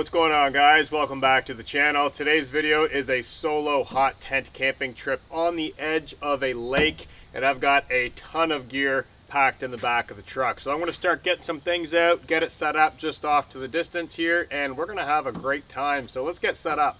what's going on, guys? Welcome back to the channel. Today's video is a solo hot tent camping trip on the edge of a lake, and I've got a ton of gear packed in the back of the truck. So I'm going to start getting some things out, get it set up just off to the distance here, and we're going to have a great time. So let's get set up.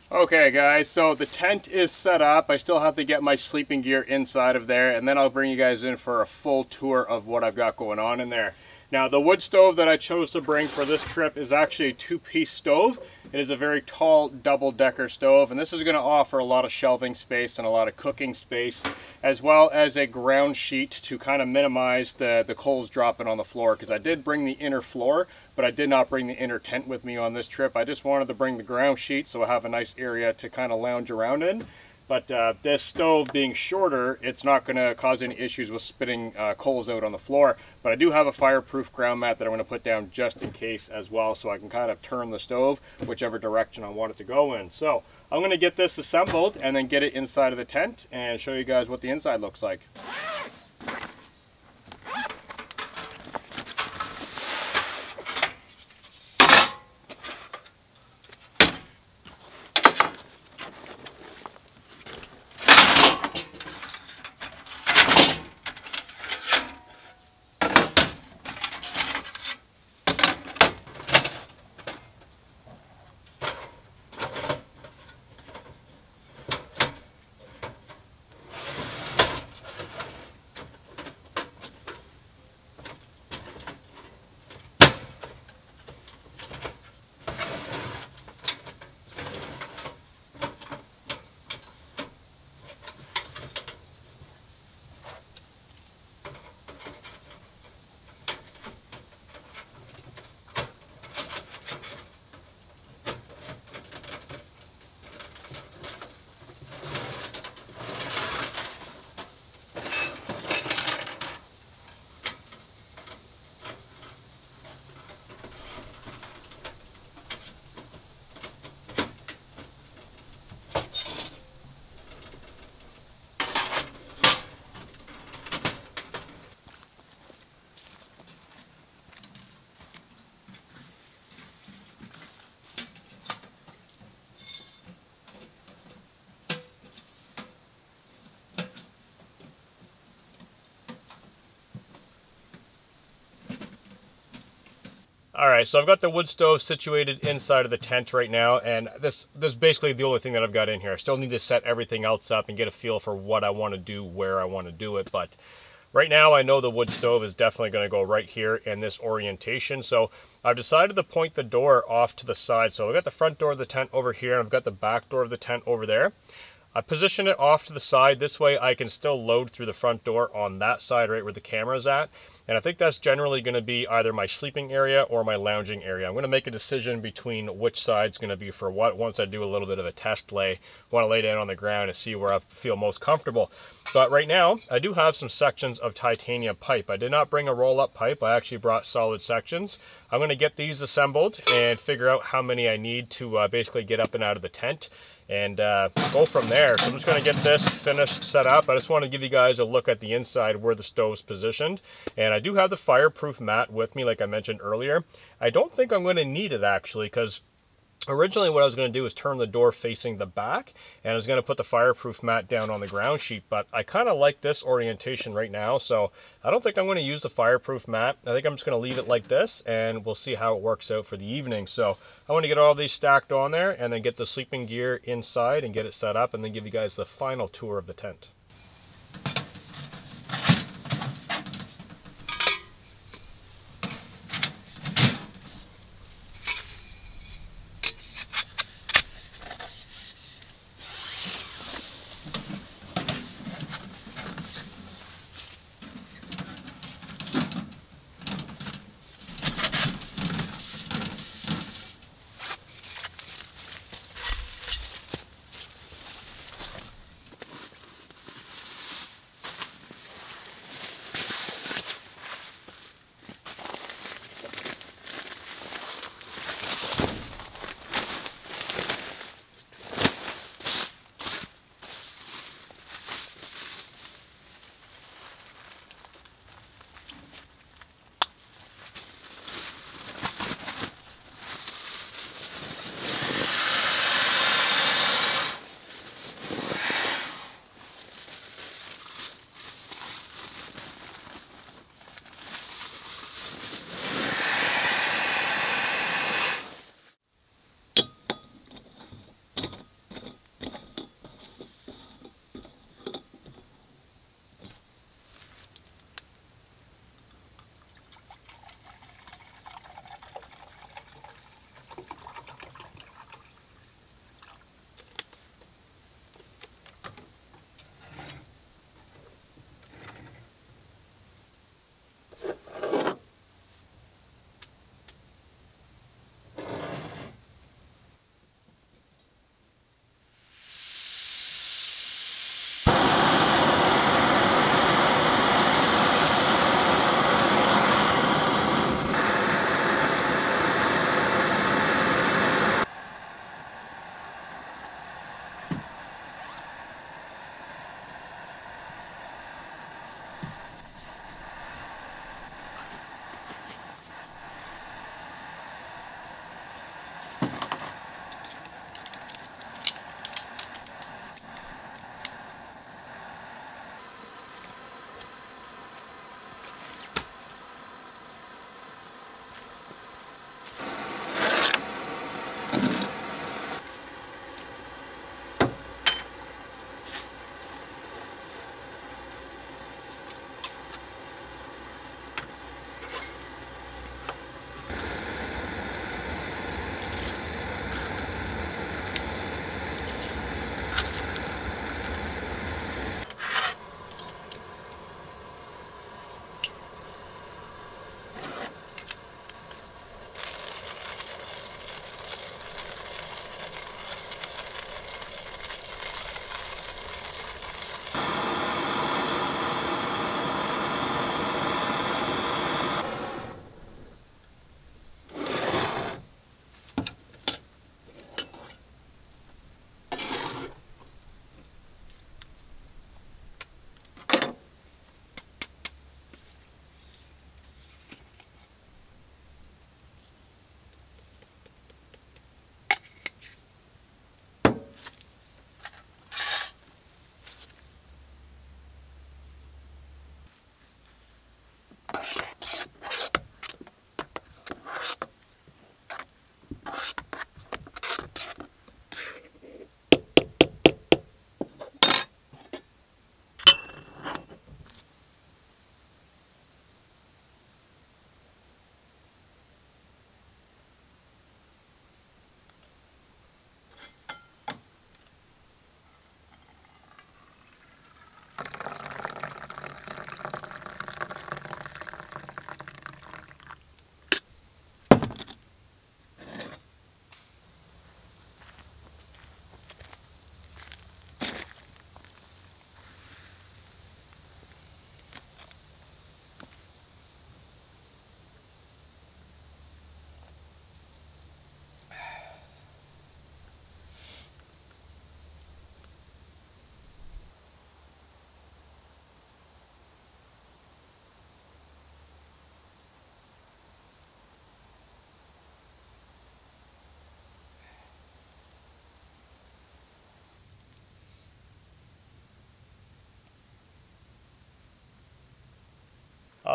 Okay guys, so the tent is set up. I still have to get my sleeping gear inside of there, and then I'll bring you guys in for a full tour of what I've got going on in there. Now, the wood stove that I chose to bring for this trip is actually a two-piece stove. It is a very tall double-decker stove, and this is going to offer a lot of shelving space and a lot of cooking space, as well as a ground sheet to kind of minimize the coals dropping on the floor, because I did bring the inner floor, but I did not bring the inner tent with me on this trip. I just wanted to bring the ground sheet so I have a nice area to kind of lounge around in. But this stove being shorter, it's not going to cause any issues with spitting coals out on the floor. But I do have a fireproof ground mat that I'm going to put down just in case as well, so I can kind of turn the stove whichever direction I want it to go in. So I'm going to get this assembled and then get it inside of the tent and show you guys what the inside looks like. All right, so I've got the wood stove situated inside of the tent right now, and this is basically the only thing that I've got in here. I still need to set everything else up and get a feel for what I want to do, where I want to do it, but right now I know the wood stove is definitely going to go right here in this orientation. So I've decided to point the door off to the side. So I've got the front door of the tent over here, and I've got the back door of the tent over there. I position it off to the side. This way I can still load through the front door on that side, right where the camera's at. And I think that's generally going to be either my sleeping area or my lounging area. I'm going to make a decision between which side's going to be for what once I do a little bit of a test lay. I want to lay down on the ground and see where I feel most comfortable. But right now, I do have some sections of titanium pipe. I did not bring a roll-up pipe. I actually brought solid sections. I'm going to get these assembled and figure out how many I need to basically get up and out of the tent, and go from there. So I'm just going to get this finished, set up. I just want to give you guys a look at the inside where the stove's positioned. And I do have the fireproof mat with me, like I mentioned earlier. I don't think I'm going to need it actually, because originally what I was going to do is turn the door facing the back, and I was going to put the fireproof mat down on the ground sheet, but I kind of like this orientation right now, so I don't think I'm going to use the fireproof mat. I think I'm just going to leave it like this, and we'll see how it works out for the evening. So I want to get all these stacked on there and then get the sleeping gear inside and get it set up, and then give you guys the final tour of the tent.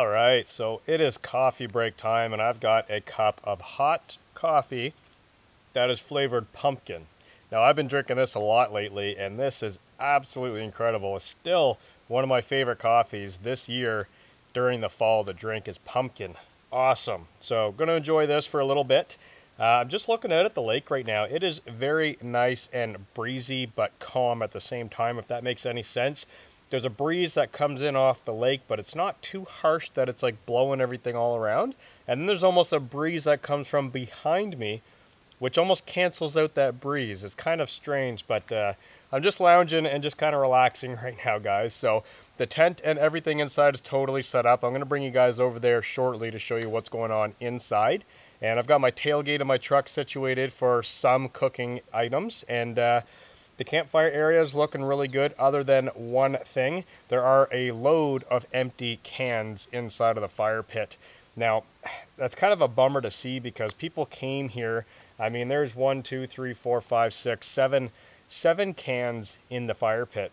All right, so it is coffee break time, and I've got a cup of hot coffee that is flavored pumpkin. Now, I've been drinking this a lot lately, and this is absolutely incredible. It's still one of my favorite coffees this year during the fall to drink is pumpkin. Awesome. So, going to enjoy this for a little bit. I'm just looking out at the lake right now. It is very nice and breezy, but calm at the same time, if that makes any sense. There's a breeze that comes in off the lake, but it's not too harsh that it's like blowing everything all around. And then there's almost a breeze that comes from behind me, which almost cancels out that breeze. It's kind of strange, but I'm just lounging and just kind of relaxing right now, guys. So the tent and everything inside is totally set up. I'm going to bring you guys over there shortly to show you what's going on inside. And I've got my tailgate of my truck situated for some cooking items, and the campfire area is looking really good other than one thing. There are a load of empty cans inside of the fire pit. Now, that's kind of a bummer to see because people came here. I mean, there's 1, 2, 3, 4, 5, 6, 7 cans in the fire pit.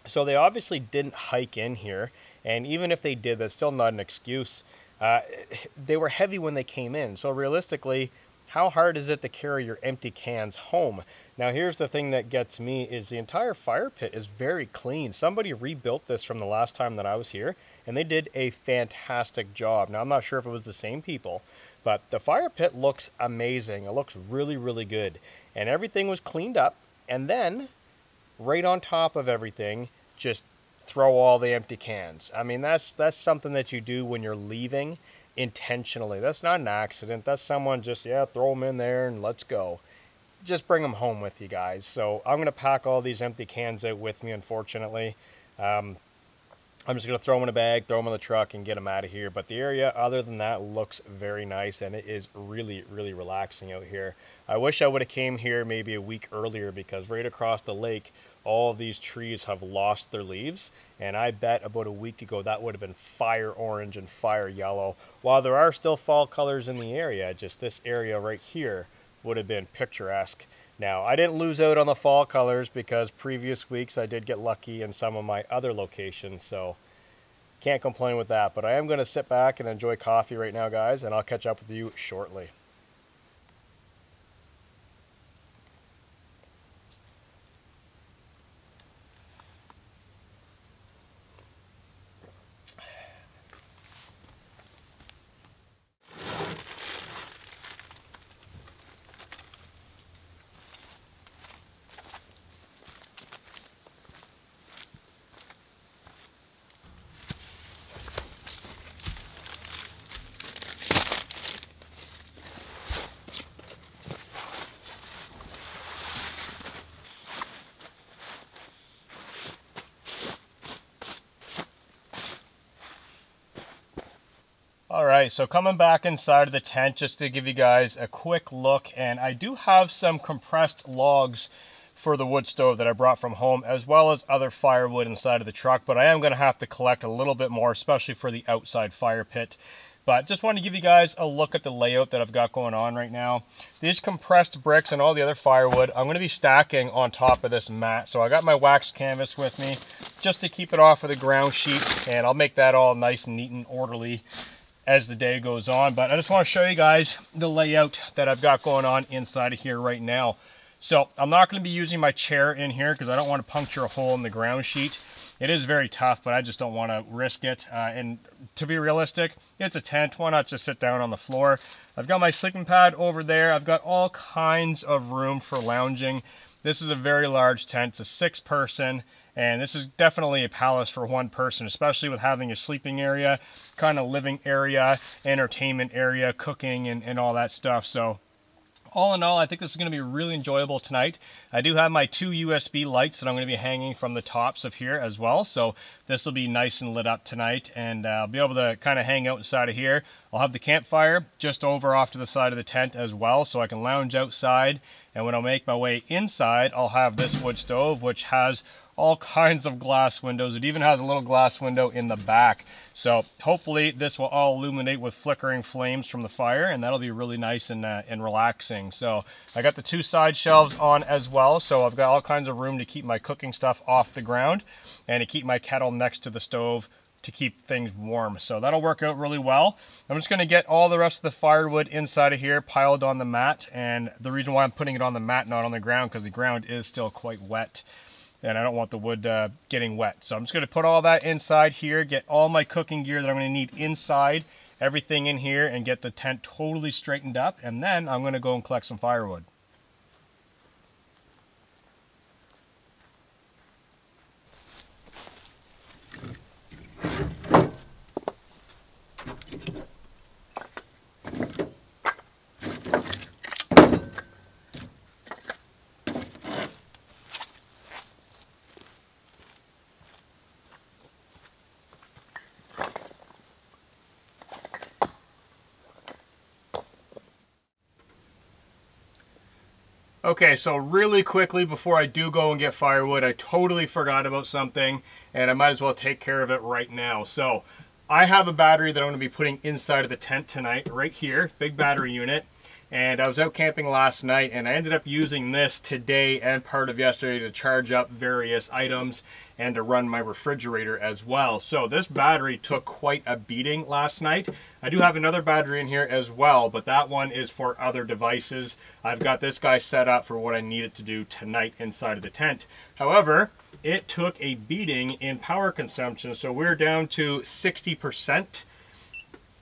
So they obviously didn't hike in here, and even if they did, that's still not an excuse. They were heavy when they came in, so realistically, how hard is it to carry your empty cans home? Now, here's the thing that gets me is the entire fire pit is very clean. Somebody rebuilt this from the last time that I was here, and they did a fantastic job. Now, I'm not sure if it was the same people, but the fire pit looks amazing. It looks really, really good. And everything was cleaned up, and then right on top of everything, just throw all the empty cans. I mean, that's something that you do when you're leaving intentionally. That's not an accident. That's someone just, yeah, throw them in there and let's go. Just bring them home with you guys. So I'm going to pack all these empty cans out with me, unfortunately. I'm just going to throw them in a bag, throw them in the truck, and get them out of here. But the area, other than that, looks very nice, and it is really, really relaxing out here. I wish I would have came here maybe a week earlier because right across the lake, all of these trees have lost their leaves, and I bet about a week ago that would have been fire orange and fire yellow. While there are still fall colors in the area, just this area right here would have been picturesque. Now, I didn't lose out on the fall colors because previous weeks I did get lucky in some of my other locations, so can't complain with that. But I am going to sit back and enjoy coffee right now, guys, and I'll catch up with you shortly. All right, so coming back inside of the tent just to give you guys a quick look, and I do have some compressed logs for the wood stove that I brought from home, as well as other firewood inside of the truck, but I am going to have to collect a little bit more, especially for the outside fire pit. But just wanted to give you guys a look at the layout that I've got going on right now. These compressed bricks and all the other firewood, I'm going to be stacking on top of this mat. So I got my wax canvas with me just to keep it off of the ground sheet, and I'll make that all nice and neat and orderly as the day goes on. But I just want to show you guys the layout that I've got going on inside of here right now. So I'm not going to be using my chair in here because I don't want to puncture a hole in the ground sheet. It is very tough, but I just don't want to risk it. And to be realistic, it's a tent. Why not just sit down on the floor? I've got my sleeping pad over there. I've got all kinds of room for lounging. This is a very large tent. It's a 6-person. And this is definitely a palace for one person, especially with having a sleeping area, kind of living area, entertainment area, cooking, and all that stuff. So all in all, I think this is going to be really enjoyable tonight. I do have my 2 USB lights that I'm going to be hanging from the tops of here as well. So this will be nice and lit up tonight, and I'll be able to kind of hang out inside of here. I'll have the campfire just over off to the side of the tent as well, so I can lounge outside. And when I make my way inside, I'll have this wood stove, which has all kinds of glass windows. It even has a little glass window in the back. So hopefully this will all illuminate with flickering flames from the fire, and that'll be really nice and relaxing. So I got the 2 side shelves on as well, so I've got all kinds of room to keep my cooking stuff off the ground and to keep my kettle next to the stove to keep things warm. So that'll work out really well. I'm just going to get all the rest of the firewood inside of here piled on the mat. And the reason why I'm putting it on the mat, not on the ground, because the ground is still quite wet. And I don't want the wood getting wet. So I'm just going to put all that inside here, get all my cooking gear that I'm going to need inside, everything in here, and get the tent totally straightened up. And then I'm going to go and collect some firewood. Okay, so really quickly before I do go and get firewood, I totally forgot about something, and I might as well take care of it right now. So I have a battery that I'm going to be putting inside of the tent tonight, right here, big battery unit. And I was out camping last night, and I ended up using this today and part of yesterday to charge up various items and to run my refrigerator as well. So this battery took quite a beating last night. I do have another battery in here as well, but that one is for other devices. I've got this guy set up for what I need it to do tonight inside of the tent. However, it took a beating in power consumption, so we're down to 60%.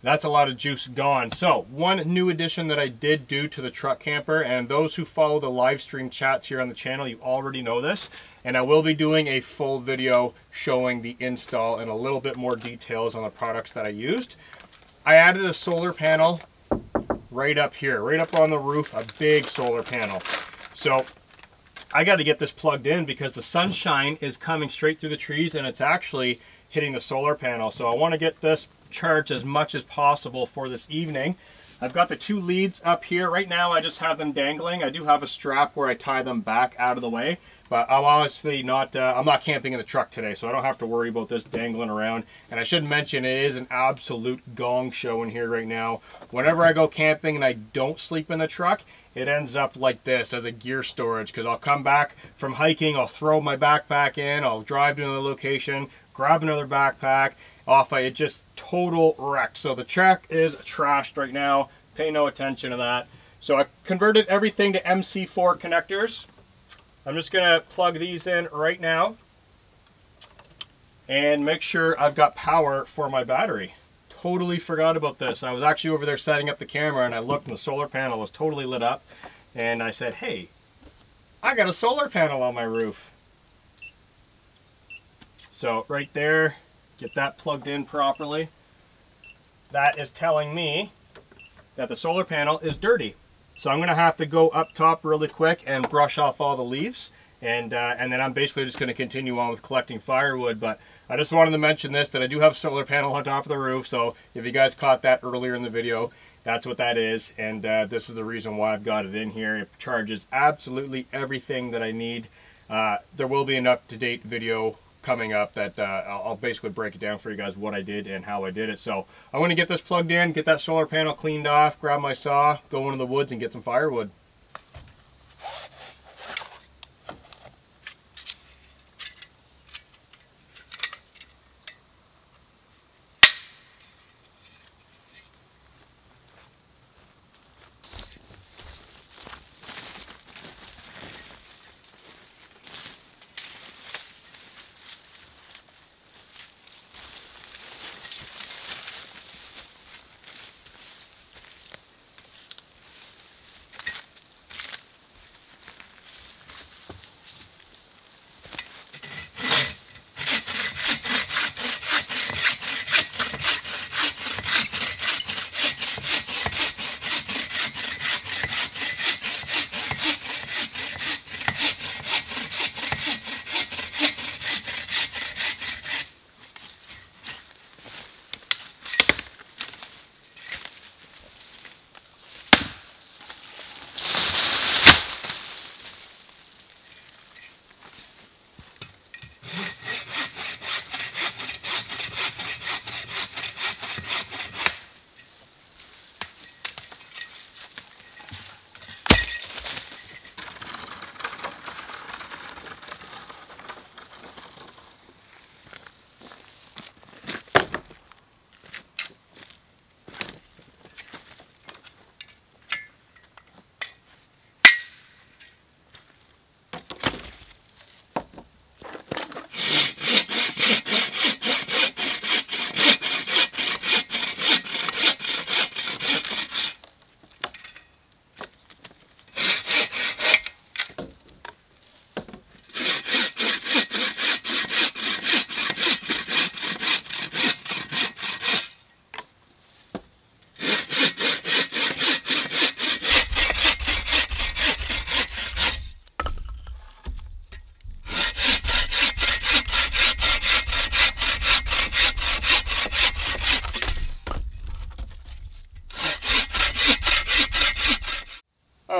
That's a lot of juice gone. So one new addition that I did do to the truck camper, and those who follow the live stream chats here on the channel, you already know this, and I will be doing a full video showing the install and a little bit more details on the products that I used. I added a solar panel right up here, right up on the roof, a big solar panel. So I got to get this plugged in because the sunshine is coming straight through the trees and it's actually hitting the solar panel. So I want to get this charged as much as possible for this evening. I've got the two leads up here. Right now I just have them dangling. I do have a strap where I tie them back out of the way, but I'm honestly not, I'm not camping in the truck today, so I don't have to worry about this dangling around. And I should mention it is an absolute gong show in here right now. Whenever I go camping and I don't sleep in the truck, it ends up like this as a gear storage, because I'll come back from hiking, I'll throw my backpack in, I'll drive to another location, grab another backpack, off it just total wreck. So the truck is trashed right now. Pay no attention to that. So I converted everything to MC4 connectors. I'm just gonna plug these in right now and make sure I've got power for my battery. Totally forgot about this. I was actually over there setting up the camera and I looked and the solar panel was totally lit up, and I said, hey, I got a solar panel on my roof. So right there, get that plugged in properly. That is telling me that the solar panel is dirty. So I'm gonna have to go up top really quick and brush off all the leaves, and then I'm basically just gonna continue on with collecting firewood. But I just wanted to mention this, that I do have a solar panel on top of the roof. So if you guys caught that earlier in the video, that's what that is. And this is the reason why I've got it in here. It charges absolutely everything that I need. There will be an up-to-date video coming up that I'll basically break it down for you guys what I did and how I did it. So I'm going to get this plugged in, get that solar panel cleaned off, grab my saw, go into the woods and get some firewood.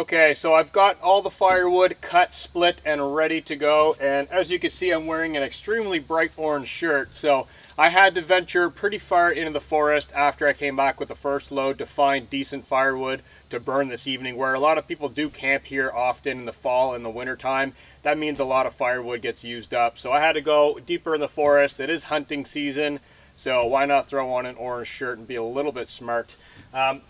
Okay, so I've got all the firewood cut, split, and ready to go. And as you can see, I'm wearing an extremely bright orange shirt. So I had to venture pretty far into the forest after I came back with the first load to find decent firewood to burn this evening, where a lot of people do camp here often in the fall and the winter time. That means a lot of firewood gets used up. So I had to go deeper in the forest. It is hunting season, so why not throw on an orange shirt and be a little bit smart.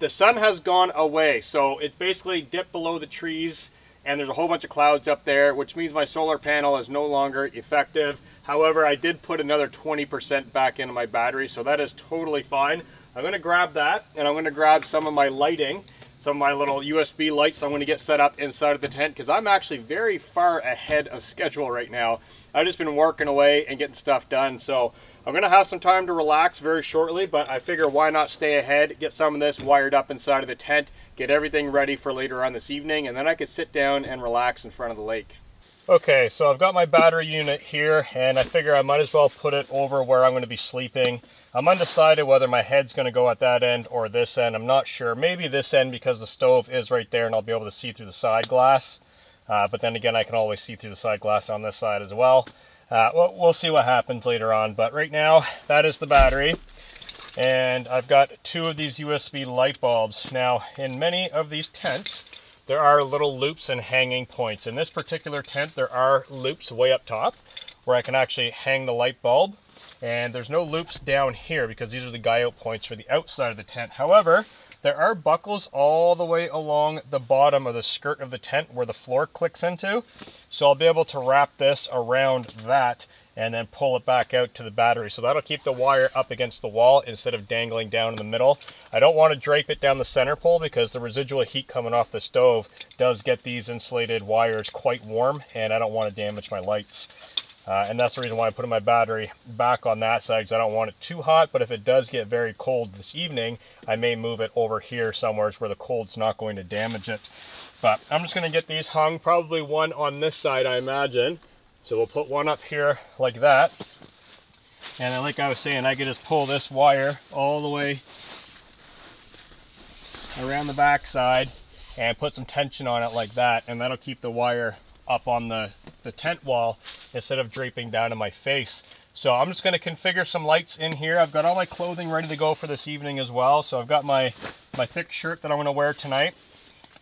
The sun has gone away, so it's basically dipped below the trees and there's a whole bunch of clouds up there, which means my solar panel is no longer effective. However, I did put another 20% back into my battery, so that is totally fine. I'm going to grab that, and I'm going to grab some of my lighting, some of my little USB lights I'm going to get set up inside of the tent, because I'm actually very far ahead of schedule right now. I've just been working away and getting stuff done, so I'm going to have some time to relax very shortly, but I figure why not stay ahead, get some of this wired up inside of the tent, get everything ready for later on this evening, and then I can sit down and relax in front of the lake. Okay, so I've got my battery unit here, and I figure I might as well put it over where I'm going to be sleeping. I'm undecided whether my head's going to go at that end or this end. I'm not sure. Maybe this end, because the stove is right there and I'll be able to see through the side glass. But then again, I can always see through the side glass on this side as well. We'll see what happens later on, but right now that is the battery, and I've got two of these USB light bulbs. Now, in many of these tents there are little loops and hanging points. In this particular tent there are loops way up top where I can actually hang the light bulb, and there's no loops down here because these are the guy out points for the outside of the tent. However, there are buckles all the way along the bottom of the skirt of the tent where the floor clicks into. So I'll be able to wrap this around that and then pull it back out to the battery. So that'll keep the wire up against the wall instead of dangling down in the middle. I don't want to drape it down the center pole because the residual heat coming off the stove does get these insulated wires quite warm, and I don't want to damage my lights. And that's the reason why I put my battery back on that side, because I don't want it too hot. But if it does get very cold this evening, I may move it over here somewhere where the cold's not going to damage it. But I'm just going to get these hung, probably one on this side, I imagine. So we'll put one up here like that. And then, like I was saying, I can just pull this wire all the way around the back side and put some tension on it like that, and that'll keep the wire up on the tent wall instead of draping down in my face. So I'm just going to configure some lights in here. I've got all my clothing ready to go for this evening as well. So I've got my thick shirt that I'm going to wear tonight.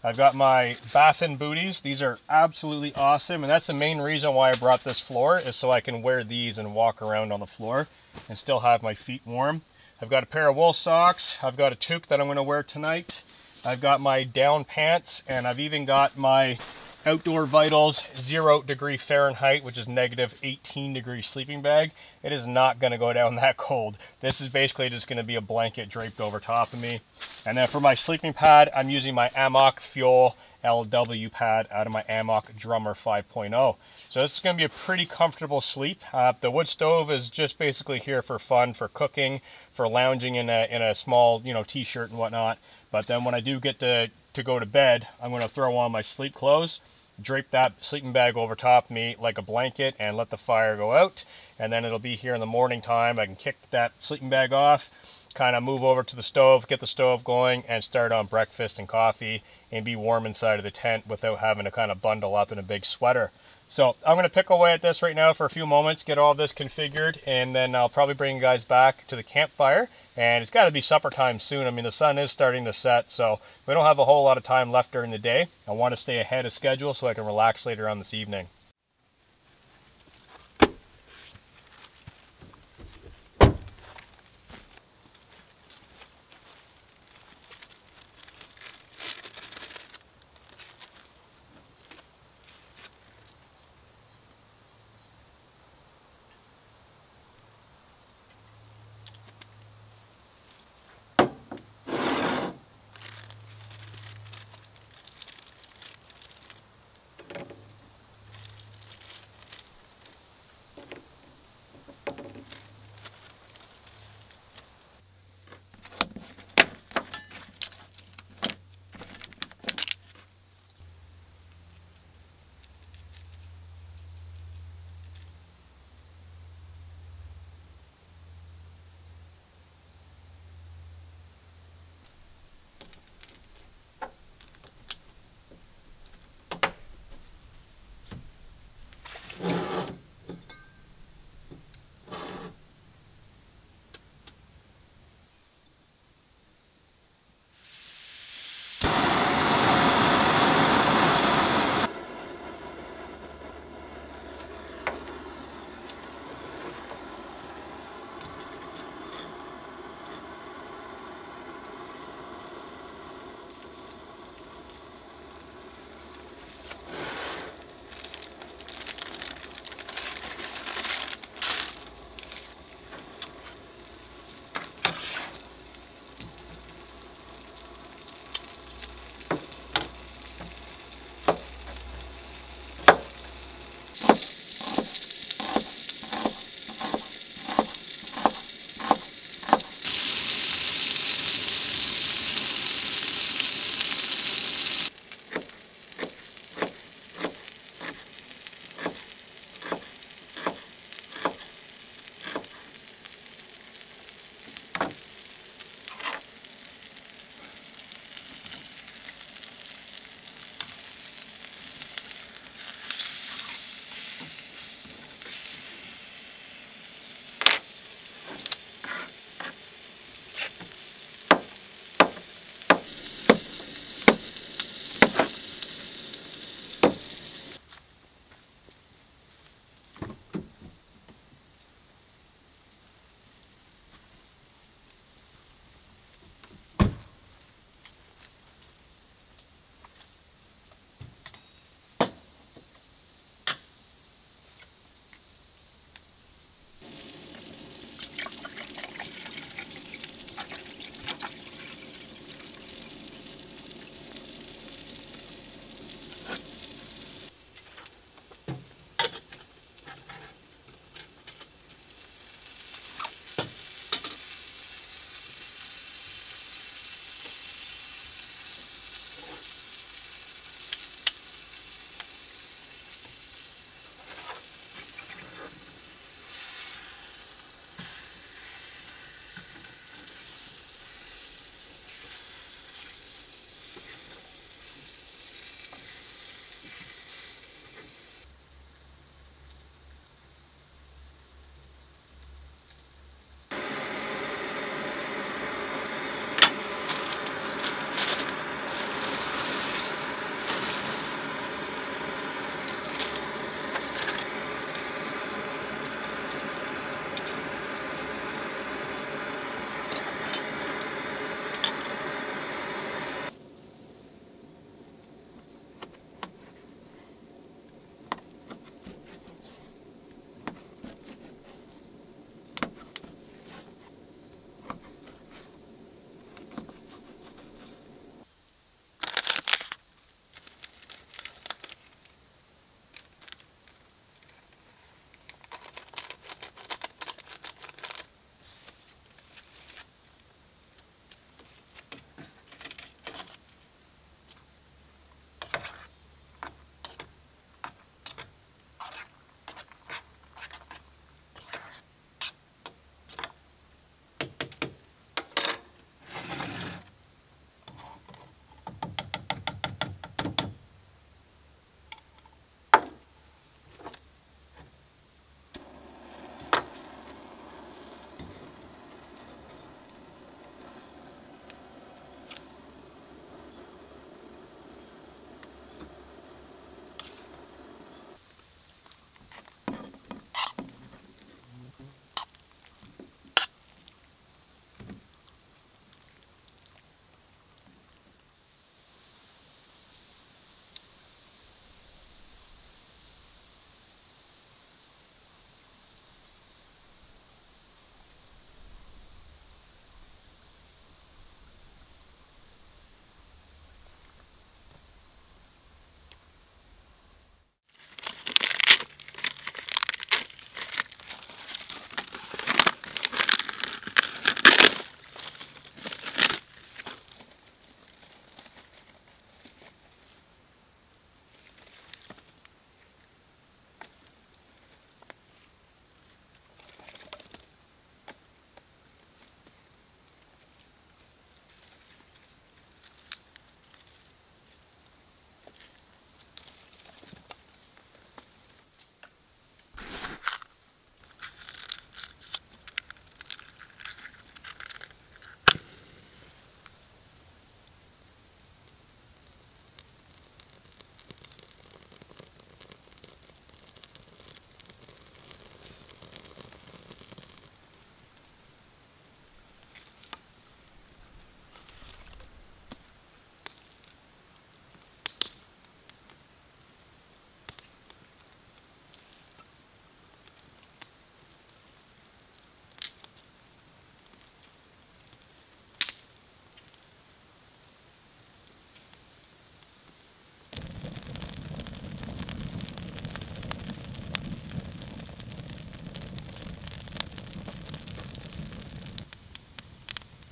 I've got my baffin booties. These are absolutely awesome, and that's the main reason why I brought this floor, is so I can wear these and walk around on the floor and still have my feet warm. I've got a pair of wool socks. I've got a toque that I'm going to wear tonight. I've got my down pants, and I've even got my Outdoor Vitals 0 degree Fahrenheit, which is negative 18 degree sleeping bag. It is not going to go down that cold. This is basically just going to be a blanket draped over top of me. And then for my sleeping pad, I'm using my Amok Fuel LW pad out of my Amok Drummer 5.0. So this is going to be a pretty comfortable sleep. The wood stove is just basically here for fun, for cooking, for lounging in a small, t-shirt and whatnot. But then when I do get to go to bed, I'm going to throw on my sleep clothes, drape that sleeping bag over top of me like a blanket, and let the fire go out. And then it'll be here in the morning time. I can kick that sleeping bag off, kind of move over to the stove, get the stove going, and start on breakfast and coffee and be warm inside of the tent without having to kind of bundle up in a big sweater. So I'm going to pick away at this right now for a few moments, get all this configured, and then I'll probably bring you guys back to the campfire. And it's got to be supper time soon. I mean, the sun is starting to set, so we don't have a whole lot of time left during the day. I want to stay ahead of schedule so I can relax later on this evening.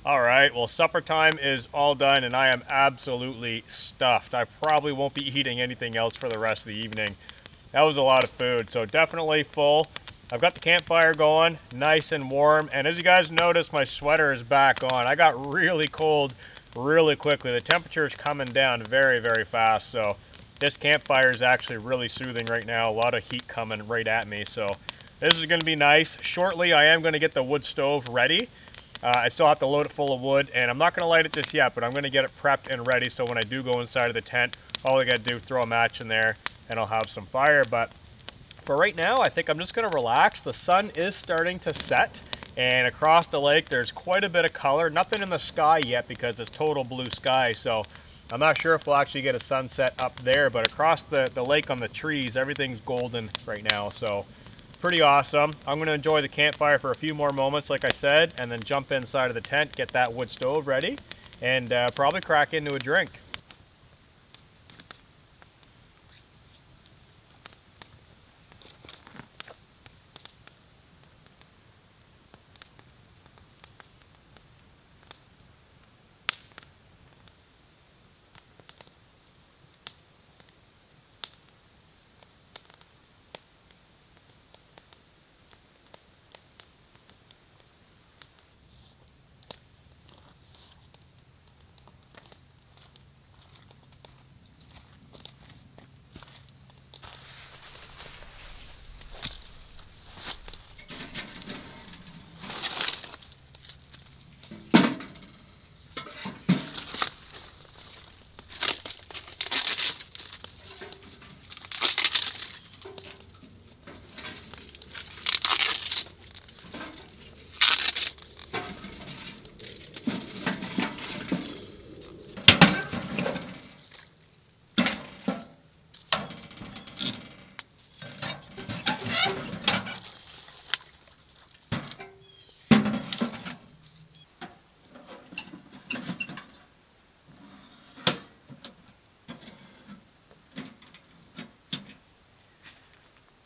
All right, well, supper time is all done and I am absolutely stuffed. I probably won't be eating anything else for the rest of the evening. That was a lot of food, so definitely full. I've got the campfire going, nice and warm, and as you guys notice, my sweater is back on. I got really cold really quickly. The temperature is coming down very, very fast, so this campfire is actually really soothing right now. A lot of heat coming right at me, so this is going to be nice. Shortly, I am going to get the wood stove ready. I still have to load it full of wood, and I'm not going to light it just yet, but I'm going to get it prepped and ready so when I do go inside of the tent, all I got to do is throw a match in there, and I'll have some fire. But for right now, I think I'm just going to relax. The sun is starting to set, and across the lake, there's quite a bit of color. Nothing in the sky yet because it's total blue sky, so I'm not sure if we'll actually get a sunset up there, but across the lake on the trees, everything's golden right now, so pretty awesome. I'm going to enjoy the campfire for a few more moments, like I said, and then jump inside of the tent, get that wood stove ready, and probably crack into a drink.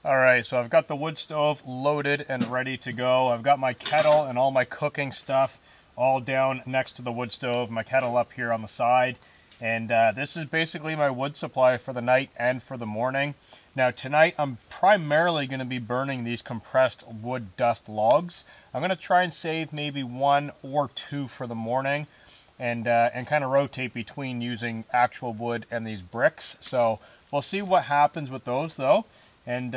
All right, so I've got the wood stove loaded and ready to go. I've got my kettle and all my cooking stuff all down next to the wood stove, my kettle up here on the side. And this is basically my wood supply for the night and for the morning. Now tonight I'm primarily going to be burning these compressed wood dust logs. I'm going to try and save maybe 1 or 2 for the morning and kind of rotate between using actual wood and these bricks. So we'll see what happens with those though. And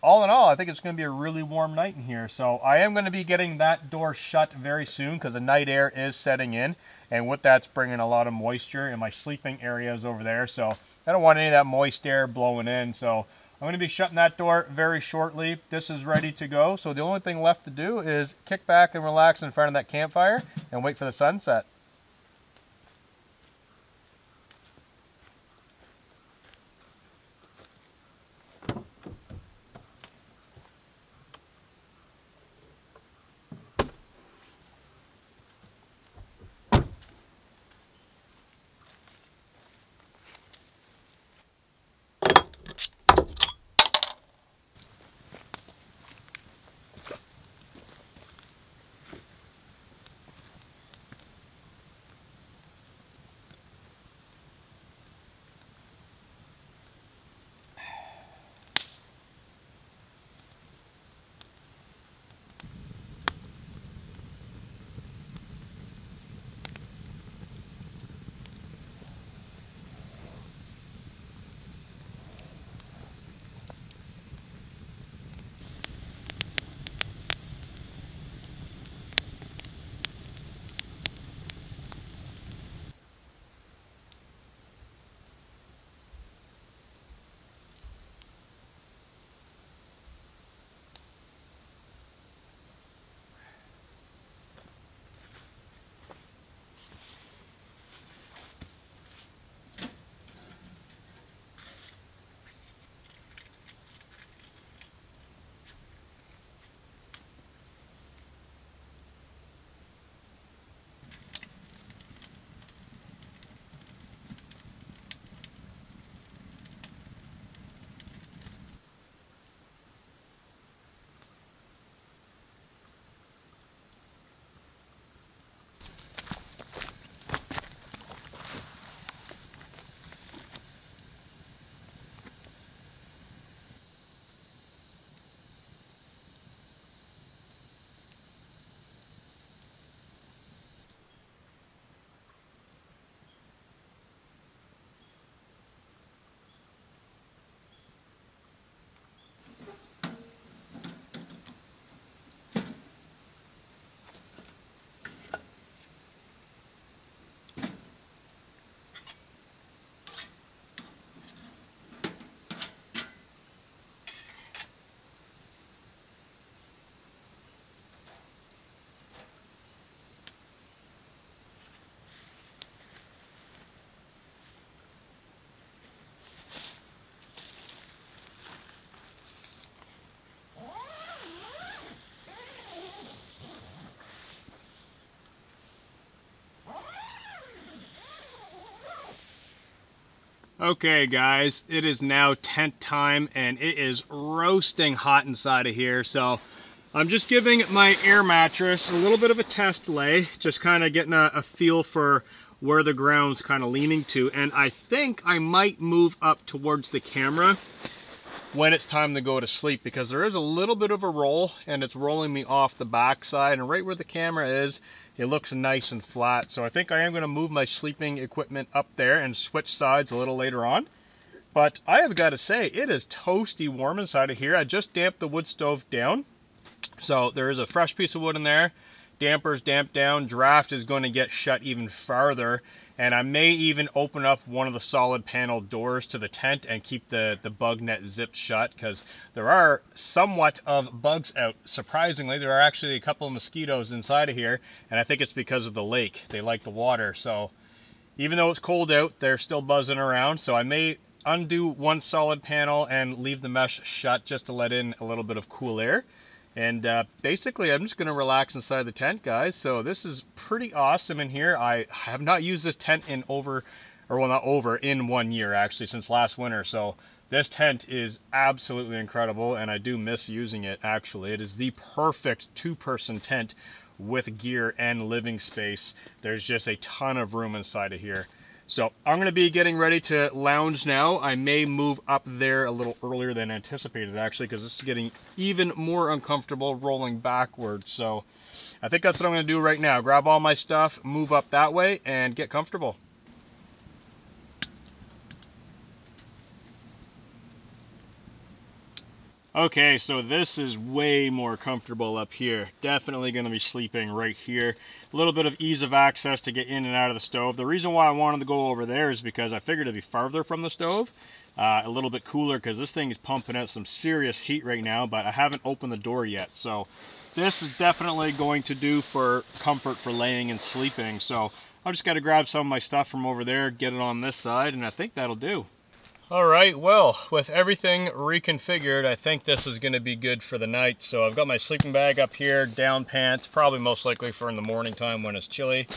all in all, I think it's going to be a really warm night in here. So I am going to be getting that door shut very soon because the night air is setting in. And with that's bringing a lot of moisture in my sleeping areas over there. So I don't want any of that moist air blowing in. So I'm going to be shutting that door very shortly. This is ready to go. So the only thing left to do is kick back and relax in front of that campfire and wait for the sunset. Okay guys, it is now tent time and it is roasting hot inside of here. So I'm just giving my air mattress a little bit of a test lay, just kind of getting a feel for where the ground's kind of leaning to. And I think I might move up towards the camera when it's time to go to sleep, because there is a little bit of a roll and it's rolling me off the backside, and right where the camera is, it looks nice and flat. So I think I am going to move my sleeping equipment up there and switch sides a little later on. But I have got to say, it is toasty warm inside of here. I just damped the wood stove down. So there is a fresh piece of wood in there. Damper's damped down. Draft is going to get shut even farther. And I may even open up one of the solid panel doors to the tent and keep the bug net zipped shut, because there are somewhat of bugs out. Surprisingly, there are actually a couple of mosquitoes inside of here, and I think it's because of the lake. They like the water, so even though it's cold out, they're still buzzing around. So I may undo one solid panel and leave the mesh shut just to let in a little bit of cool air. And basically, I'm just going to relax inside the tent, guys. So this is pretty awesome in here. I have not used this tent in in 1 year, actually, since last winter. So this tent is absolutely incredible, and I do miss using it, actually. It is the perfect two-person tent with gear and living space. There's just a ton of room inside of here. So I'm going to be getting ready to lounge now. I may move up there a little earlier than anticipated, actually, because this is getting even more uncomfortable rolling backwards. So I think that's what I'm going to do right now. Grab all my stuff, move up that way, and get comfortable. Okay, so this is way more comfortable up here. Definitely going to be sleeping right here. A little bit of ease of access to get in and out of the stove. The reason why I wanted to go over there is because I figured it'd be farther from the stove. A little bit cooler, because this thing is pumping out some serious heat right now, but I haven't opened the door yet. So this is definitely going to do for comfort for laying and sleeping. So I just got to grab some of my stuff from over there, get it on this side, and I think that'll do. Alright, well, with everything reconfigured, I think this is going to be good for the night. So I've got my sleeping bag up here, down pants, probably most likely for in the morning time when it's chilly.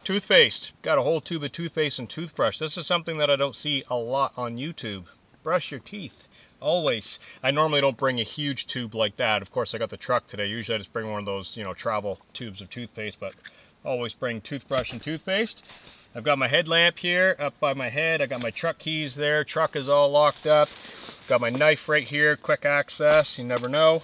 Toothpaste, got a whole tube of toothpaste and toothbrush. This is something that I don't see a lot on YouTube. Brush your teeth, always. I normally don't bring a huge tube like that. Of course, I got the truck today. Usually I just bring one of those, travel tubes of toothpaste, but always bring toothbrush and toothpaste. I've got my headlamp here up by my head. I got my truck keys there. Truck is all locked up. Got my knife right here, quick access, you never know.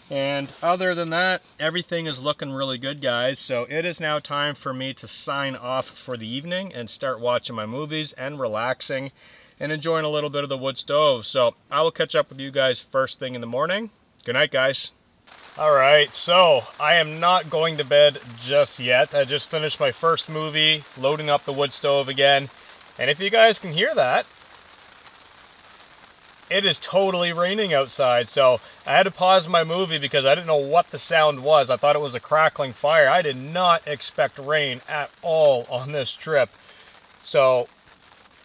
And other than that, everything is looking really good, guys. So it is now time for me to sign off for the evening and start watching my movies and relaxing and enjoying a little bit of the wood stove. So I will catch up with you guys first thing in the morning. Good night, guys. Alright, so I am not going to bed just yet. I just finished my first movie, loading up the wood stove again. And if you guys can hear that, it is totally raining outside. So I had to pause my movie because I didn't know what the sound was. I thought it was a crackling fire. I did not expect rain at all on this trip. So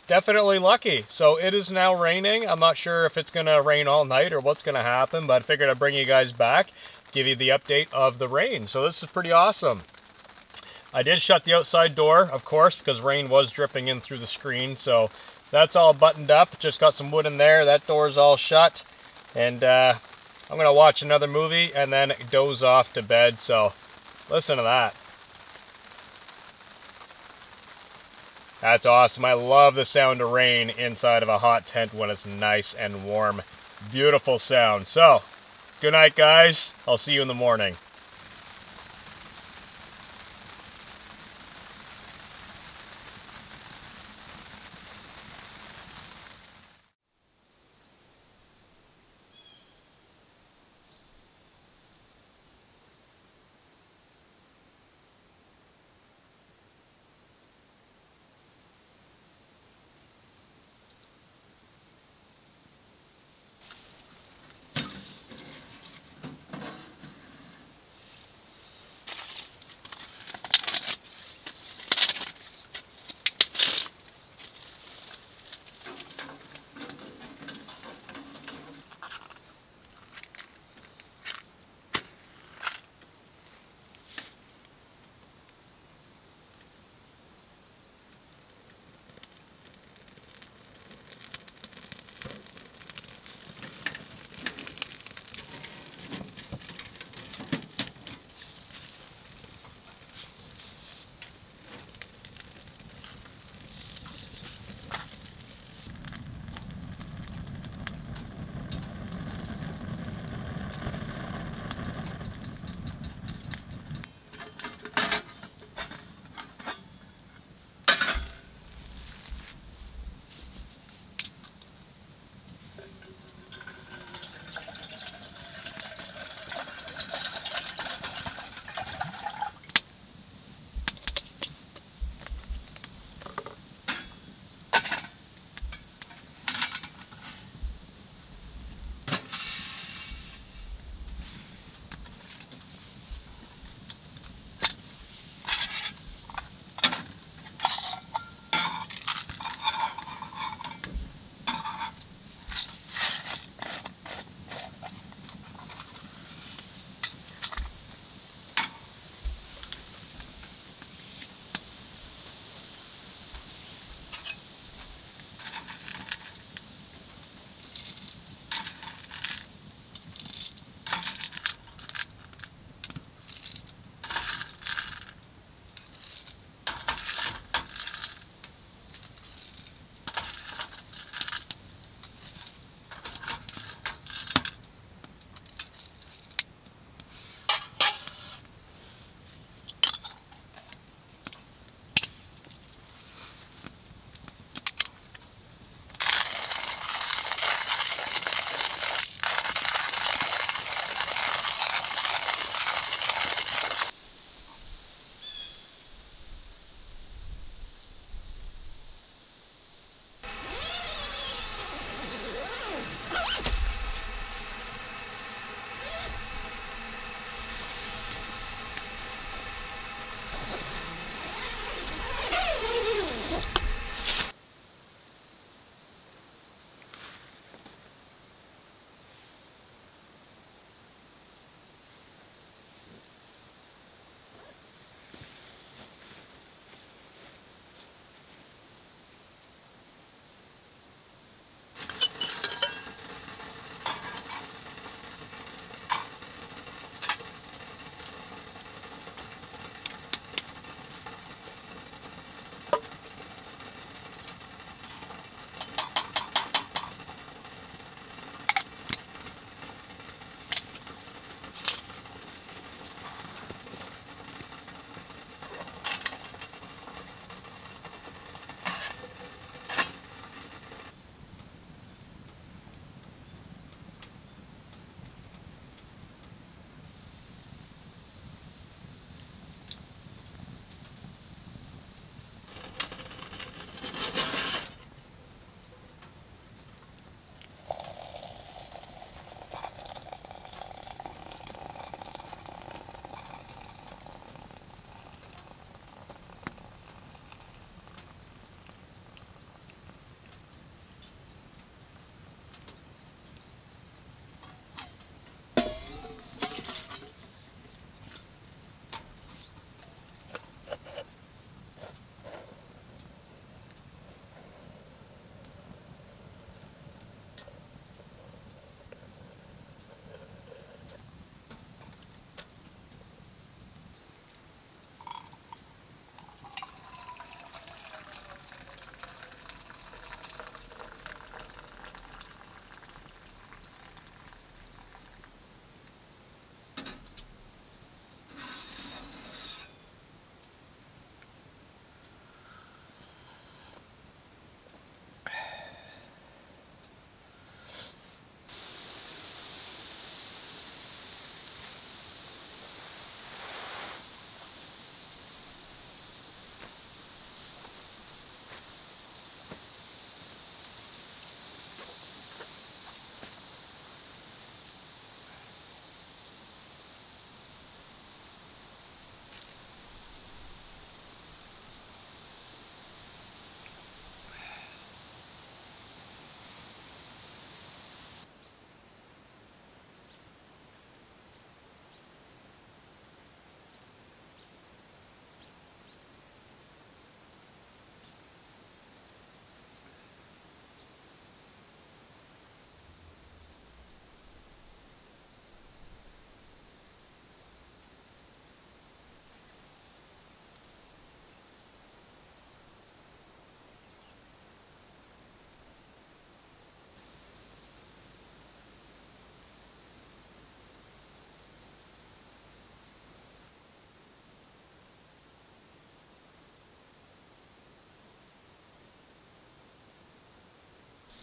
definitely lucky. So it is now raining. I'm not sure if it's going to rain all night or what's going to happen, but I figured I'd bring you guys back, give you the update of the rain. So this is pretty awesome. I did shut the outside door, of course, because rain was dripping in through the screen. So that's all buttoned up. Just got some wood in there. That door's all shut. And I'm going to watch another movie and then doze off to bed. So listen to that. That's awesome. I love the sound of rain inside of a hot tent when it's nice and warm. Beautiful sound. So, good night, guys. I'll see you in the morning.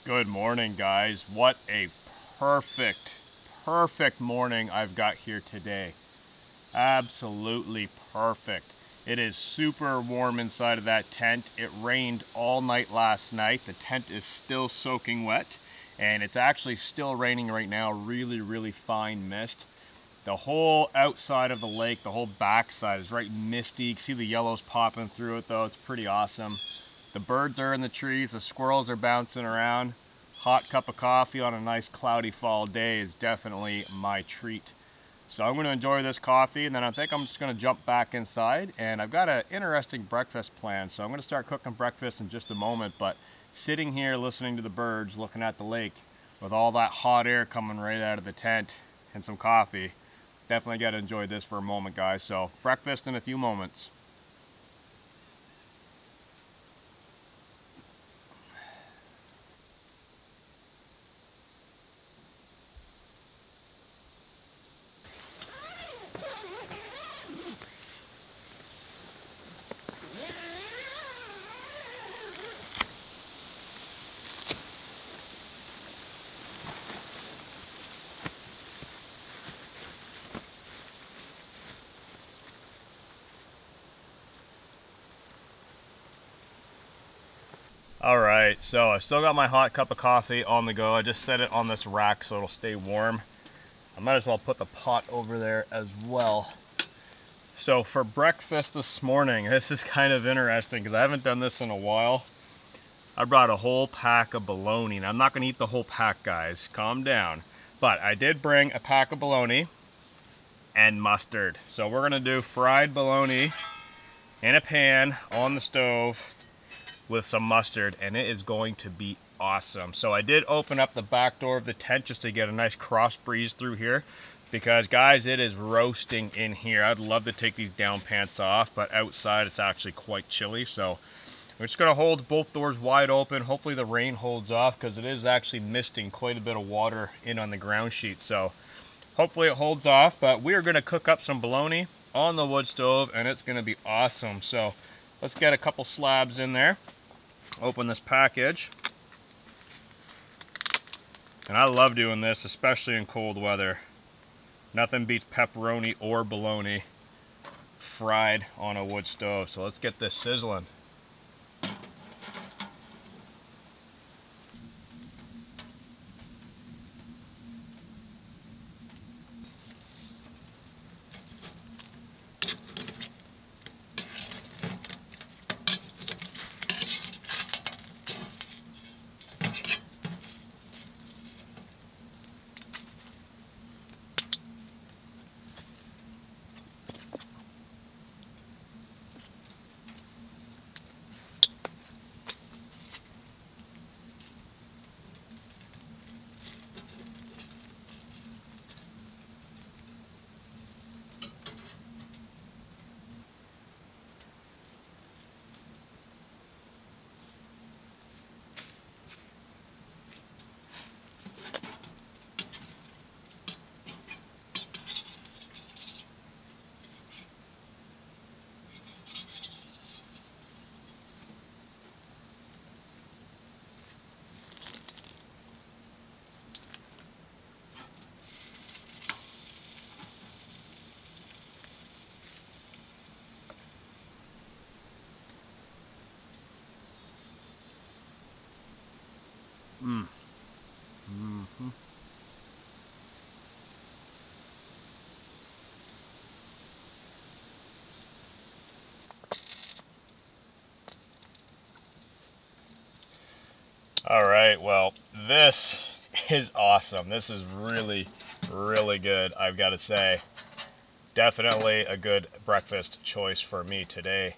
Good morning, guys. What a perfect morning I've got here today. Absolutely perfect. It is super warm inside of that tent. It rained all night last night. The tent is still soaking wet, and it's actually still raining right now. Really fine mist. The whole outside of the lake, the whole backside is right misty. You can see the yellows popping through it though. It's pretty awesome. The birds are in the trees, the squirrels are bouncing around. Hot cup of coffee on a nice cloudy fall day is definitely my treat. So I'm going to enjoy this coffee, and then I think I'm just going to jump back inside, and I've got an interesting breakfast plan. So I'm going to start cooking breakfast in just a moment, but sitting here listening to the birds, looking at the lake with all that hot air coming right out of the tent and some coffee, definitely got to enjoy this for a moment, guys. So breakfast in a few moments. Alright, so I still got my hot cup of coffee on the go. I just set it on this rack so it'll stay warm. I might as well put the pot over there as well. So for breakfast this morning, this is kind of interesting because I haven't done this in a while. I brought a whole pack of bologna. Now, I'm not going to eat the whole pack, guys. Calm down. But I did bring a pack of bologna and mustard. So we're going to do fried bologna in a pan on the stove with some mustard, and it is going to be awesome. So I did open up the back door of the tent just to get a nice cross breeze through here, because guys, it is roasting in here. I'd love to take these down pants off, but outside it's actually quite chilly. So we're just gonna hold both doors wide open. Hopefully the rain holds off, because it is actually misting quite a bit of water in on the ground sheet. So hopefully it holds off, but we are gonna cook up some bologna on the wood stove, and it's gonna be awesome. So let's get a couple slabs in there. Open this package, and I love doing this, especially in cold weather. Nothing beats pepperoni or bologna fried on a wood stove. So let's get this sizzling. All right, well, this is awesome. This is really good, I've got to say. Definitely a good breakfast choice for me today.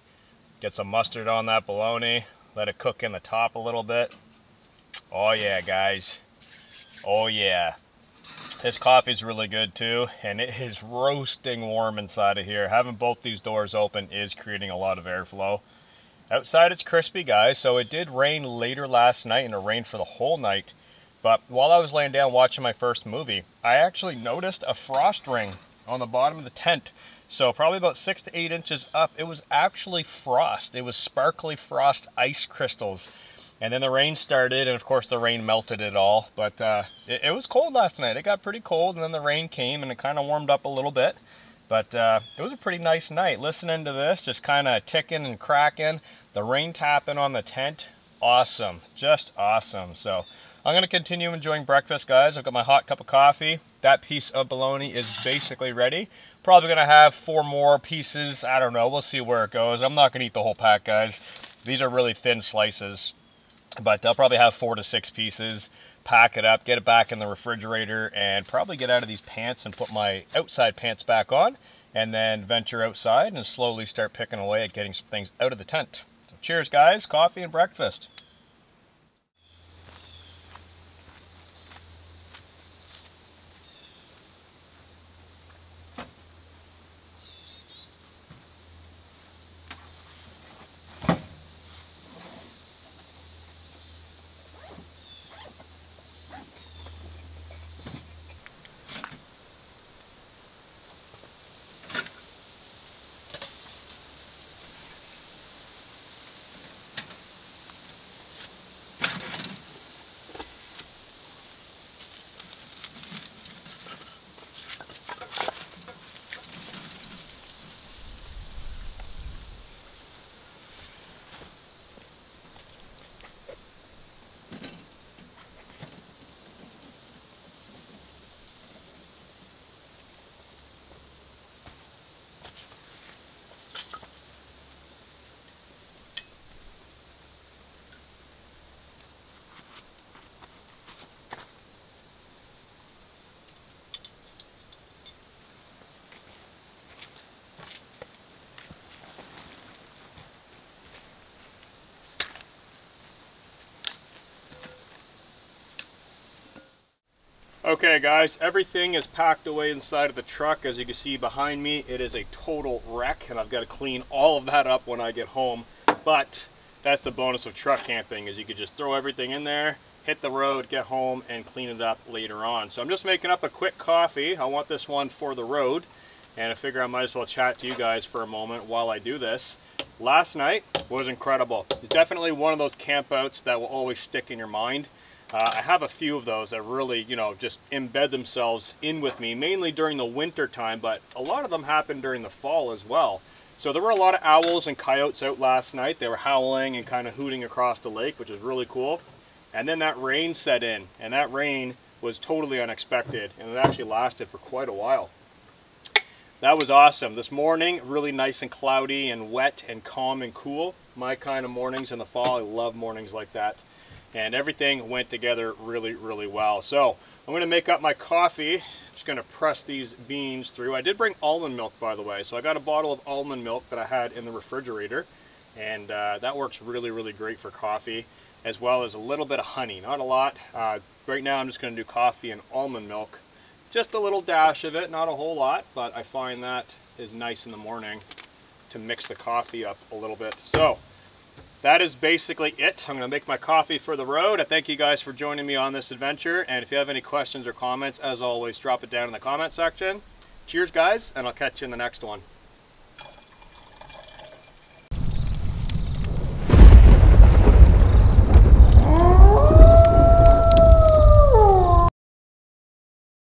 Get some mustard on that bologna, let it cook in the top a little bit. Oh yeah, guys. Oh yeah. This coffee's really good too, and it is roasting warm inside of here. Having both these doors open is creating a lot of airflow. Outside it's crispy, guys, so it did rain later last night, and it rained for the whole night. But while I was laying down watching my first movie, I actually noticed a frost ring on the bottom of the tent. So probably about 6 to 8 inches up, it was actually frost. It was sparkly frost ice crystals. And then the rain started, and of course the rain melted it all. But it was cold last night. It got pretty cold, and then the rain came, and it kind of warmed up a little bit. But it was a pretty nice night. Listening to this, just kind of ticking and cracking. The rain tapping on the tent, awesome, just awesome. So I'm going to continue enjoying breakfast, guys. I've got my hot cup of coffee. That piece of bologna is basically ready. Probably going to have 4 more pieces. I don't know. We'll see where it goes. I'm not going to eat the whole pack, guys. These are really thin slices. But I'll probably have 4 to 6 pieces. Pack it up, get it back in the refrigerator, and probably get out of these pants and put my outside pants back on. And then venture outside and slowly start picking away at getting some things out of the tent. So cheers, guys. Coffee and breakfast. Okay guys, everything is packed away inside of the truck. As you can see behind me, it is a total wreck, and I've got to clean all of that up when I get home. But that's the bonus of truck camping, is you could just throw everything in there, hit the road, get home, and clean it up later on. So I'm just making up a quick coffee. I want this one for the road, and I figure I might as well chat to you guys for a moment while I do this. Last night was incredible. It's definitely one of those campouts that will always stick in your mind. I have a few of those that really, you know, just embed themselves in with me, mainly during the winter time, but a lot of them happen during the fall as well. So there were a lot of owls and coyotes out last night. They were howling and kind of hooting across the lake, which was really cool. And then that rain set in, and that rain was totally unexpected, and it actually lasted for quite a while. That was awesome. This morning, really nice and cloudy and wet and calm and cool. My kind of mornings in the fall. I love mornings like that. And everything went together really, really well. So I'm going to make up my coffee. I'm just going to press these beans through. I did bring almond milk, by the way. So I got a bottle of almond milk that I had in the refrigerator. And that works really, really great for coffee, as well as a little bit of honey. Not a lot. Right now I'm just going to do coffee and almond milk. Just a little dash of it, not a whole lot, but I find that is nice in the morning to mix the coffee up a little bit. So that is basically it. I'm going to make my coffee for the road. I thank you guys for joining me on this adventure. And if you have any questions or comments, as always, drop it down in the comment section. Cheers, guys, and I'll catch you in the next one.